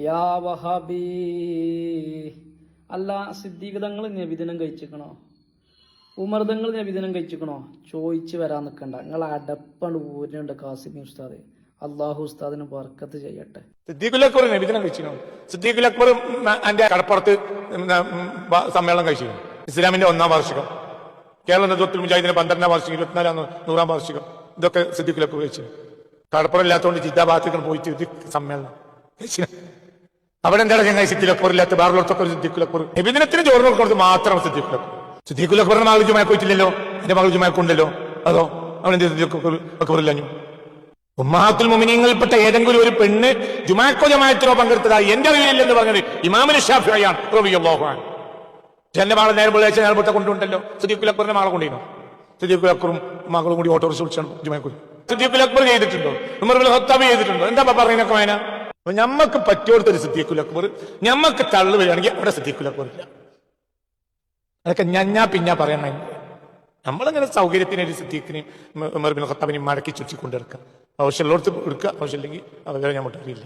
യാ വഹാബി. അല്ല, സിദ്ദീഖ് തങ്ങൾ നബിദിനം കഴിച്ചിക്കണോ? ഉമർ തങ്ങൾ നബിദിനം കഴിച്ചിക്കണോ? ചോദിച്ചു വരാൻ നിൽക്കണ്ട. നിങ്ങൾ അടപ്പണ്ട് ഊരിനുണ്ട് കാസിമി ഉസ്താദ്. അള്ളാഹു ഉസ്താദിന് ബർക്കത്ത് ചെയ്യട്ടെ. സിദ്ദീഖുൽ അക്ബർ നബിദിനം കഴിച്ചിരുന്നു. സിദ്ദീഖുൽ അക്ബർ എന്റെ കടപ്പുറത്ത് സമ്മേളനം കഴിച്ചിരുന്നു. ഇസ്ലാമിന്റെ 1-ാം വാർഷികം, കേരള നേതൃത്വത്തിൽ മുജാഹിദിന്റെ 12-ാം വാർഷികം, 24-ാം 100-ാം വാർഷികം, ഇതൊക്കെ സിദ്ദീഖുൽ അക്ബർ കഴിച്ചു. കടപ്പുറം ഇല്ലാത്തതുകൊണ്ട് ജിദ്ദാബാദത്തേക്ക് പോയിട്ട് ഇത് സമ്മേളനം കഴിച്ചു. അവിടെ എന്താണ് ചങ്ങായി സിദ്ദീഖുൽ അക്ബർ ഇല്ലാത്ത? ബാറിലോർത്തൊക്കെ സിദ്ദീഖുൽ അക്ബർ നബിദിനത്തിന് ചോറ് കൊടുക്കുന്നത് മാത്രമാണ് സിദ്ദീഖുൽ അക്ബർ. സിദ്ദീഖുൽ അക്ബറിന്റെ മകൾ ജുമാക്ക് പോയിട്ടില്ലല്ലോ, എന്റെ മകൾ ജുമാക്കുണ്ടല്ലോ. അതോ അവനെന്ത് സിദ്ദീഖുൽ അക്ബർ ഇല്ലഞ്ഞു? ഉമ്മഹാത്തുൽ മുഅ്മിനീങ്ങളിൽപ്പെട്ട ഏതെങ്കിലും ഒരു പെണ്ണ് ജുമാക്കോ ജമാഅത്തിനോ പങ്കെടുത്തതായി എന്റെ അറിവില്ലെന്ന് പറഞ്ഞത് ഇമാമുൽ ശാഫിഈയാണ് റളിയല്ലാഹു അൻഹു. എന്റെ മകളെ നേരത്തെ കൊണ്ടുണ്ടല്ലോ. സിദ്ദീഖുൽ അക്ബറിന്റെ മകളെ കൊണ്ടിരുന്നു. സിദ്ദീഖുൽ അക്ബറും മകളും കൂടി ഓട്ടോറിക്ഷ വിളിച്ചാണ് ജുമാക്ക്. സിദ്ദീഖുൽ അക്ബർ ചെയ്തിട്ടുണ്ടോ? ഉമർ ഇബ്നുൽ ഖത്താബ് ചെയ്തിട്ടുണ്ടോ? എന്താ പറയുന്നൊക്കെ വേന? അപ്പൊ ഞമ്മക്ക് പറ്റിയോടത്തൊരു സിദ്ദീഖുൽ അക്ബർ, ഞമ്മക്ക് തള്ളു വരികയാണെങ്കിൽ അവിടെ സിദ്ദീഖുൽ അക്ബർ ഇല്ല. അതൊക്കെ പിന്നാ പറയാൻ നമ്മളിങ്ങനെ സൗകര്യത്തിനൊരു സിദ്ദീഖിനെയും ഉമർ ഇബ്നുൽ ഖത്താബിനെയും മടക്കി ചുറ്റിക്കൊണ്ടിരിക്കുക. ആവശ്യമുള്ളവർക്ക് എടുക്കുക, ആവശ്യമില്ലെങ്കിൽ അവരെ ഞാൻ അറിയില്ല.